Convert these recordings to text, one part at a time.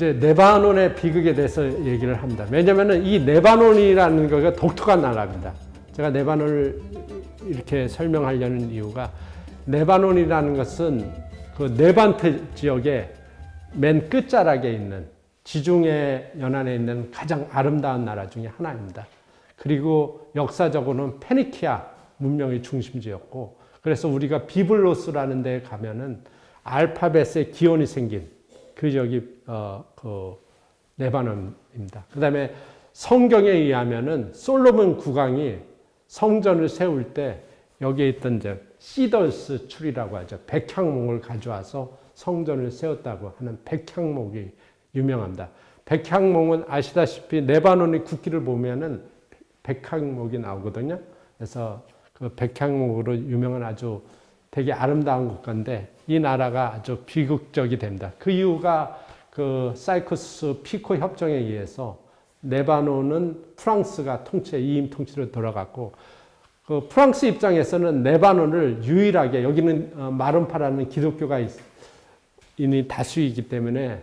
이제 레바논의 비극에 대해서 얘기를 합니다. 왜냐면은 이 레바논이라는 거가 독특한 나라입니다. 제가 레바논을 이렇게 설명하려는 이유가 레바논이라는 것은 그 레반트 지역의 맨 끝자락에 있는 지중해 연안에 있는 가장 아름다운 나라 중에 하나입니다. 그리고 역사적으로는 페니키아 문명의 중심지였고, 그래서 우리가 비블로스라는 데 가면은 알파벳의 기원이 생긴 그 지역이 그 레바논입니다. 그 다음에 성경에 의하면은 솔로몬 국왕이 성전을 세울 때 여기에 있던 이제 시더스 출이라고 하죠. 백향목을 가져와서 성전을 세웠다고 하는 백향목이 유명합니다. 백향목은 아시다시피 레바논의 국기를 보면은 백향목이 나오거든요. 그래서 그 백향목으로 유명한 아주 되게 아름다운 국가인데 이 나라가 아주 비극적이 됩니다. 그 이유가 그 사이코스 피코 협정에 의해서 레바논은 프랑스가 이임 통치로 돌아갔고, 그 프랑스 입장에서는 레바논을 유일하게, 여기는 마론파라는 기독교가 인이 다수이기 때문에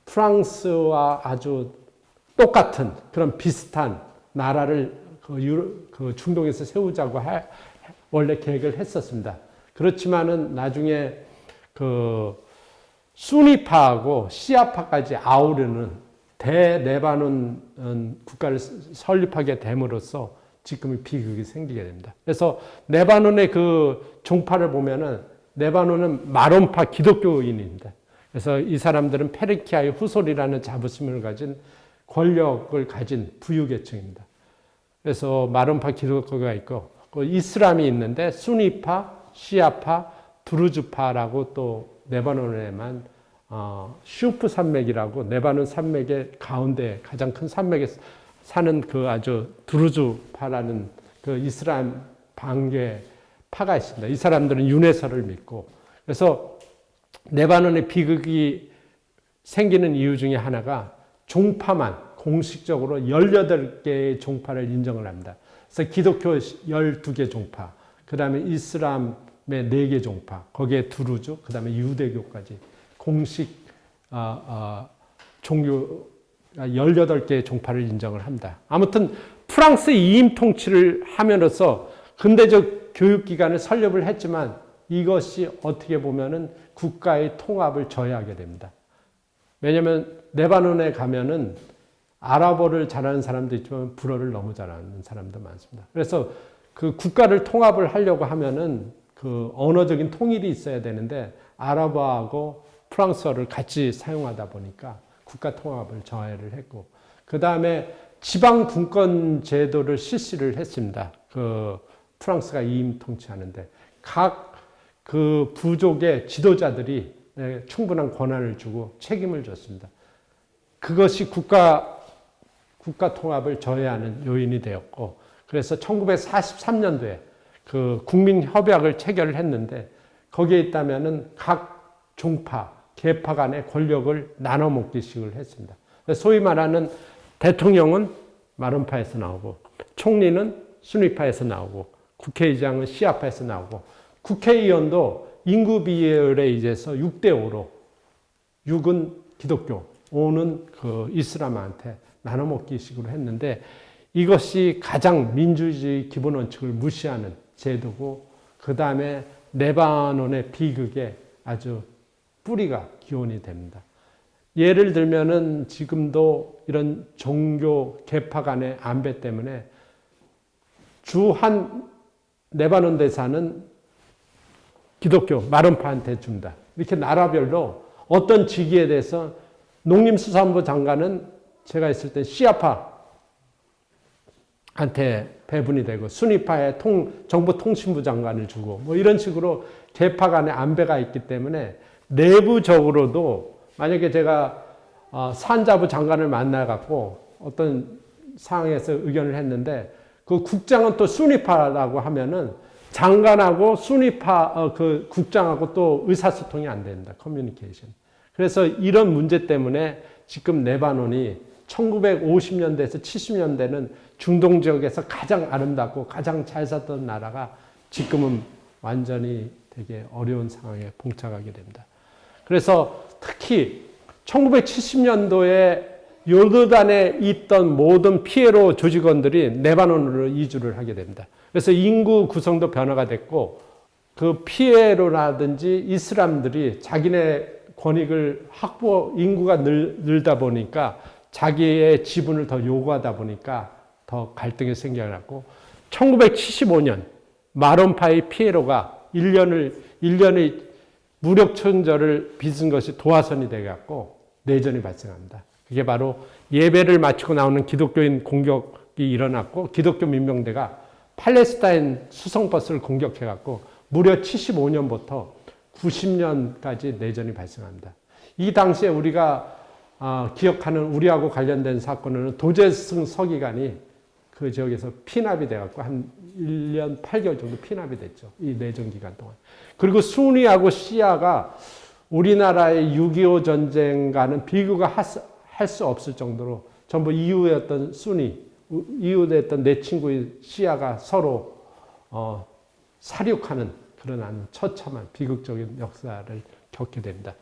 프랑스와 아주 똑같은 그런 비슷한 나라를 그 중동에서 세우자고 원래 계획을 했었습니다. 그렇지만은 나중에 그 수니파하고 시아파까지 아우르는 대레바논 국가를 설립하게 됨으로써 지금의 비극이 생기게 됩니다. 그래서 레바논의 그 종파를 보면은 레바논은 마론파 기독교인입니다. 그래서 이 사람들은 페르키아의 후손이라는 자부심을 가진 권력을 가진 부유계층입니다. 그래서 마론파 기독교가 있고 이슬람이 있는데 수니파, 시아파, 두루즈파라고 또 레바논에만 슈프 산맥이라고 레바논 산맥의 가운데 가장 큰 산맥에 사는 그 아주 두루즈파라는 그 이슬람 반개 파가 있습니다. 이 사람들은 윤회설을 믿고, 그래서 레바논의 비극이 생기는 이유 중에 하나가 종파만 공식적으로 18개의 종파를 인정을 합니다. 그래서 기독교 12개 종파, 그 다음에 이슬람의 4개 종파, 거기에 두루즈, 그 다음에 유대교까지 공식 종교 18개의 종파를 인정을 합니다. 아무튼 프랑스 이임 통치를 함으로써 근대적 교육기관을 설립을 했지만 이것이 어떻게 보면은 국가의 통합을 저해하게 됩니다. 왜냐하면 레바논에 가면은 아랍어를 잘하는 사람도 있지만 불어를 너무 잘하는 사람도 많습니다. 그래서 그 국가를 통합을 하려고 하면은 그 언어적인 통일이 있어야 되는데 아랍어하고 프랑스어를 같이 사용하다 보니까 국가 통합을 저해를 했고, 그 다음에 지방 분권 제도를 실시를 했습니다. 그 프랑스가 이임 통치하는데 각 그 부족의 지도자들이 충분한 권한을 주고 책임을 줬습니다. 그것이 국가 통합을 저해하는 요인이 되었고, 그래서 1943년도에 그 국민협약을 체결을 했는데 거기에 있다면은 각 종파, 계파 간의 권력을 나눠 먹기식을 했습니다. 소위 말하는 대통령은 마론파에서 나오고, 총리는 수니파에서 나오고, 국회의장은 시아파에서 나오고, 국회의원도 인구 비율에 의해서 6대5로 6은 기독교, 5는 그 이슬람한테 나눠 먹기식으로 했는데 이것이 가장 민주주의 기본 원칙을 무시하는 제도고, 그 다음에 레바논의 비극에 아주 뿌리가 기원이 됩니다. 예를 들면은 지금도 이런 종교 계파 간의 안배 때문에 주 한 레바논 대사는 기독교 마론파한테 준다. 이렇게 나라별로 어떤 직위에 대해서 농림수산부 장관은 제가 있을 때 시아파한테 배분이 되고 수니파에 정보통신부 장관을 주고 뭐 이런 식으로 계파 간의 안배가 있기 때문에 내부적으로도 만약에 제가 산자부 장관을 만나갖고 어떤 상황에서 의견을 했는데 그 국장은 또 수니파라고 하면은 장관하고 수니파 그 국장하고 또 의사소통이 안 됩니다. 커뮤니케이션. 그래서 이런 문제 때문에 지금 레바논이 1950년대에서 70년대는 중동 지역에서 가장 아름답고 가장 잘 살던 나라가 지금은 완전히 되게 어려운 상황에 봉착하게 됩니다. 그래서 특히 1970년도에 요르단에 있던 모든 피에로 조직원들이 레바논으로 이주를 하게 됩니다. 그래서 인구 구성도 변화가 됐고 그 피에로라든지 이슬람들이 자기네 권익을 인구가 늘다 보니까 자기의 지분을 더 요구하다 보니까 더 갈등이 생겨났고 1975년 마론파의 피에로가 1년의 무력 천절을 빚은 것이 도화선이 돼갖고 내전이 발생합니다. 그게 바로 예배를 마치고 나오는 기독교인 공격이 일어났고 기독교 민병대가 팔레스타인 수송버스를 공격해갖고 무려 75년부터 90년까지 내전이 발생합니다. 이 당시에 우리가 기억하는 우리하고 관련된 사건은 도제승 서기관이 그 지역에서 피납이 돼갖고 한 1년 8개월 정도 피납이 됐죠. 이 내전 기간 동안. 그리고 순위하고 시아가 우리나라의 6.25 전쟁과는 비교가 할 수 없을 정도로 전부 이웃이었던 이웃이었던 내 친구의 시아가 서로 살육하는 그런 처참한 비극적인 역사를 겪게 됩니다.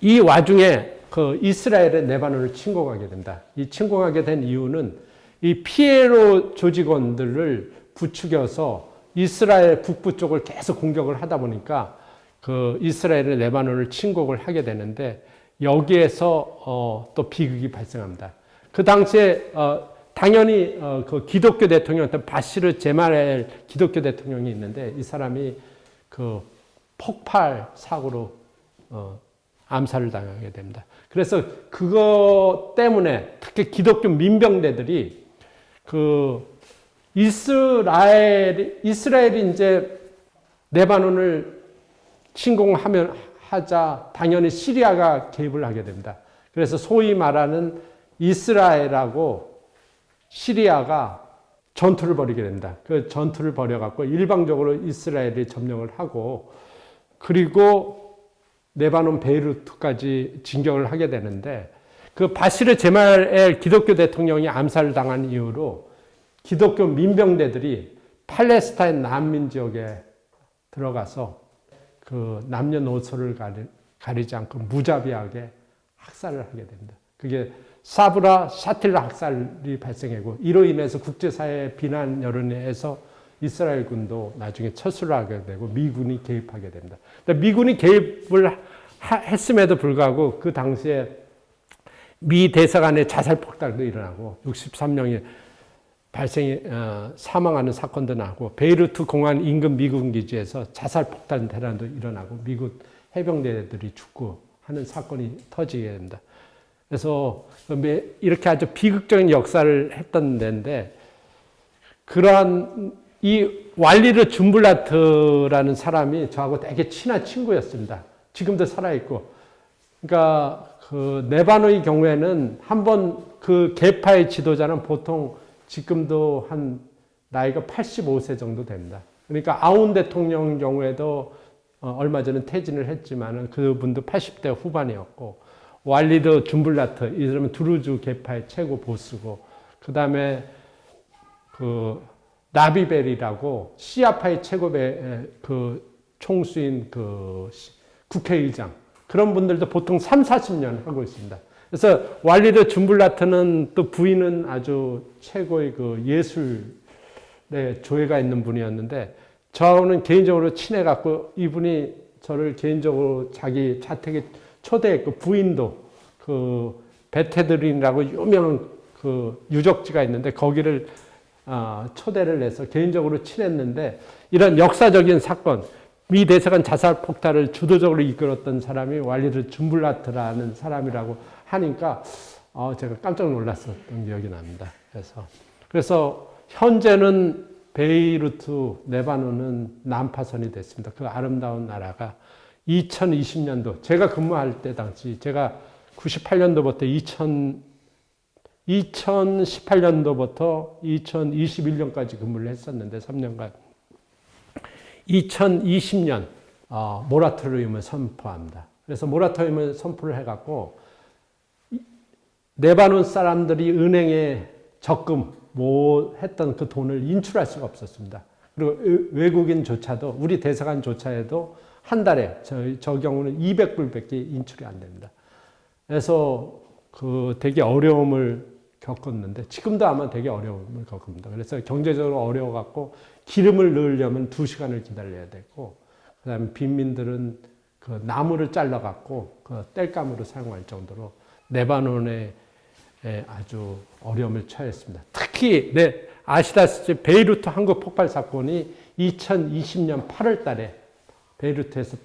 이 와중에 그 이스라엘의 레바논을 침공하게 된다. 이 침공하게 된 이유는 이 피에로 조직원들을 부추겨서 이스라엘 북부 쪽을 계속 공격을 하다 보니까 그 이스라엘의 레바논을 침공을 하게 되는데 여기에서 또 비극이 발생합니다. 그 당시에 당연히 그 기독교 대통령이었던 바시르 제말엘 기독교 대통령이 있는데 이 사람이 그 폭발 사고로 암살을 당하게 됩니다. 그래서 그거 때문에 특히 기독교 민병대들이 그 이스라엘이 이제 레바논을 침공하자 당연히 시리아가 개입을 하게 됩니다. 그래서 소위 말하는 이스라엘하고 시리아가 전투를 벌이게 됩니다. 그 전투를 벌여갖고 일방적으로 이스라엘이 점령을 하고 그리고 레바논 베이루트까지 진격을 하게 되는데 그 바시르 제말엘 기독교 대통령이 암살을 당한 이후로 기독교 민병대들이 팔레스타인 난민 지역에 들어가서 그 남녀노소를 가리지 않고 무자비하게 학살을 하게 됩니다. 그게 사브라 샤틸라 학살이 발생하고 이로 인해서 국제사회의 비난 여론에서 이스라엘 군도 나중에 철수를 하게 되고 미군이 개입하게 됩니다. 미군이 개입을 했음에도 불구하고 그 당시에 미 대사관의 자살 폭발도 일어나고 63명이 사망하는 사건도 나고 베이루트 공항 인근 미군 기지에서 자살 폭탄 대란도 일어나고 미군 해병대들이 죽고 하는 사건이 터지게 됩니다. 그래서 이렇게 아주 비극적인 역사를 했던 데인데 그러한 이 왈리드 줌블라트라는 사람이 저하고 되게 친한 친구였습니다. 지금도 살아있고. 그러니까 그 네바노의 경우에는 한번 그 계파의 지도자는 보통 지금도 한 나이가 85세 정도 됩니다. 그러니까 아운 대통령 경우에도 얼마 전에 퇴진을 했지만은 그분도 80대 후반이었고 왈리드 줌블라트 이 사람은 두루즈 계파의 최고 보스고 그 다음에 그 나비벨이라고 시아파의 최고의 그 총수인 그 국회의장 그런 분들도 보통 3, 40년 하고 있습니다. 그래서 왈리드 줌블라트는 또 부인은 아주 최고의 그 예술에 조예가 있는 분이었는데 저는 개인적으로 친해갖고 이분이 저를 개인적으로 자기 자택에 초대했고 부인도 그 베테드린이라고 유명한 그 유적지가 있는데 거기를 초대를 해서 개인적으로 친했는데 이런 역사적인 사건 미 대사관 자살 폭탄을 주도적으로 이끌었던 사람이 왈리드 줌블라트라는 사람이라고 하니까 제가 깜짝 놀랐었던 기억이 납니다. 그래서 현재는 베이루트, 레바논은 난파선이 됐습니다. 그 아름다운 나라가 2020년도 제가 근무할 때 당시 제가 98년도부터 2018년도부터 2021년까지 근무를 했었는데 3년간 2020년 모라토리움을 선포합니다. 그래서 모라토리움을 선포를 해갖고 레바논 사람들이 은행에 적금 했던 그 돈을 인출할 수가 없었습니다. 그리고 외국인조차도 우리 대사관조차에도 한 달에 저 경우는 200불밖에 인출이 안 됩니다. 그래서 그 되게 어려움을 겪었는데 지금도 아마 되게 어려움을 겪습니다. 그래서 경제적으로 어려워갖고 기름을 넣으려면 2시간을 기다려야 되고, 그다음에 빈민들은 그 나무를 잘라갖고 그 땔감으로 사용할 정도로 레바논에 아주 어려움을 처했습니다. 특히 아시다시피 베이루트 항구 폭발 사건이 2020년 8월 달에 베이루트에서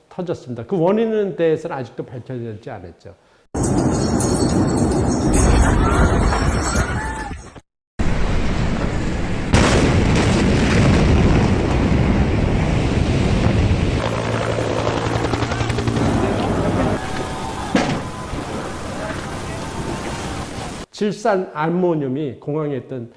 터졌습니다. 그 원인에 대해서는 아직도 밝혀지지 않았죠. 질산 암모늄이 공항에 있던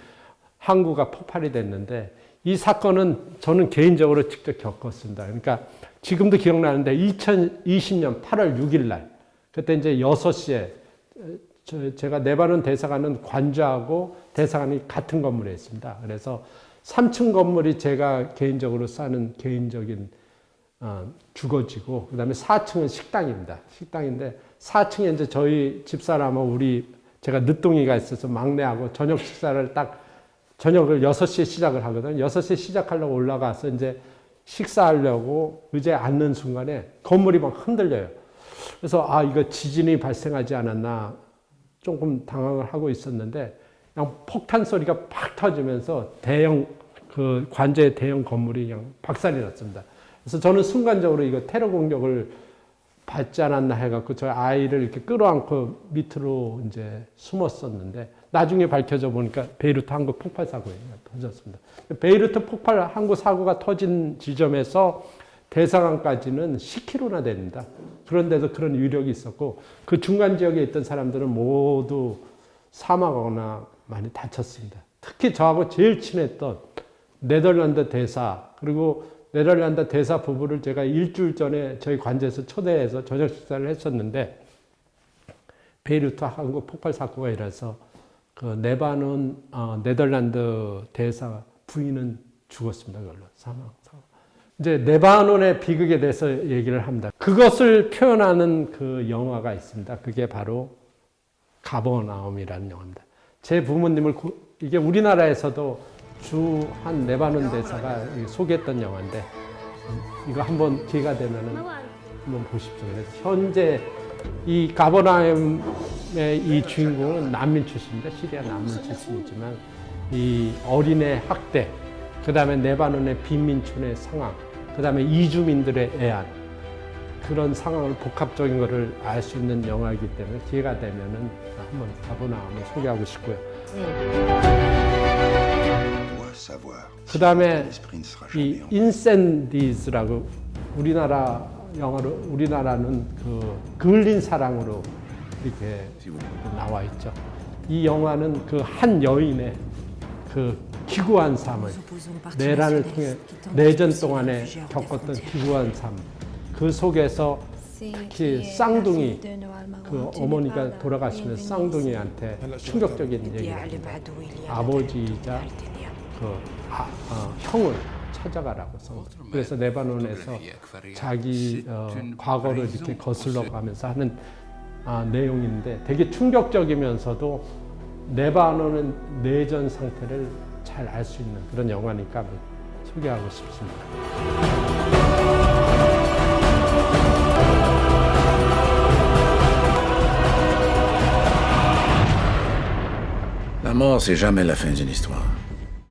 항구가 폭발이 됐는데, 이 사건은 저는 개인적으로 직접 겪었습니다. 그러니까 지금도 기억나는데 2020년 8월 6일 날, 그때 이제 6시에 제가 레바논 대사관은 관저하고 대사관이 같은 건물에 있습니다. 그래서 3층 건물이 제가 개인적으로 사는 개인적인 주거지고, 그 다음에 4층은 식당입니다. 식당인데 4층에 이제 저희 집사람하고 제가 늦둥이가 있어서 막내하고 저녁 식사를 저녁을 6시에 시작을 하거든요. 6시에 시작하려고 올라가서 이제 식사하려고 의자에 앉는 순간에 건물이 막 흔들려요. 그래서 이거 지진이 발생하지 않았나 조금 당황을 하고 있었는데, 그냥 폭탄 소리가 팍 터지면서 그 관저의 대형 건물이 그냥 박살이 났습니다. 그래서 저는 순간적으로 이거 테러 공격을 받지 않았나 해갖고 저희 아이를 이렇게 끌어안고 밑으로 이제 숨었었는데, 나중에 밝혀져 보니까 베이루트 항구 폭발 사고가 터졌습니다. 베이루트 폭발 항구 사고가 터진 지점에서 대사관까지는 10km나 됩니다. 그런데도 그런 위력이 있었고, 그 중간 지역에 있던 사람들은 모두 사망하거나 많이 다쳤습니다. 특히 저하고 제일 친했던 네덜란드 대사, 그리고 네덜란드 대사 부부를 제가 일주일 전에 저희 관저에서 초대해서 저녁 식사를 했었는데, 베이루트 항구 폭발 사고가 일어나서 그 레바논 네덜란드 대사 부인은 죽었습니다. 그걸로 사망. 이제 레바논의 비극에 대해서 얘기를 합니다. 그것을 표현하는 그 영화가 있습니다. 그게 바로 가버나움이라는 영화입니다. 제 부모님을 이게 우리나라에서도 주 한 레바논 대사가 소개했던 영화인데, 이거 한번 기회가 되면은 한번 보십시오. 그래서 현재 이 가버나움의 이 주인공은 난민 출신입니다. 시리아 난민 출신이지만 이 어린애 학대, 그 다음에 레바논의 빈민촌의 상황, 그 다음에 이주민들의 애안, 그런 상황을 복합적인 것을 알 수 있는 영화이기 때문에 기회가 되면은 한번 가버나움을 소개하고 싶고요. 그 다음에 이 인센디즈라고 우리나라는 그 그을린 사랑으로 이렇게 나와 있죠. 이 영화는 그 한 여인의 그 기구한 삶을, 내란을 통해 내전 동안에 겪었던 기구한 삶, 그 속에서 특히 쌍둥이, 그 어머니가 돌아가시면서 쌍둥이한테 충격적인 얘기를 합니다. 아버지이자 그 형을 찾아가라고 써. 그래서 레바논에서 자기 과거를 이렇게 거슬러 가면서 하는 내용인데, 되게 충격적이면서도 레바논은 내전 상태를 잘 알 수 있는 그런 영화니까 소개하고 싶습니다. La mort, c'est jamais la fin d'une histoire.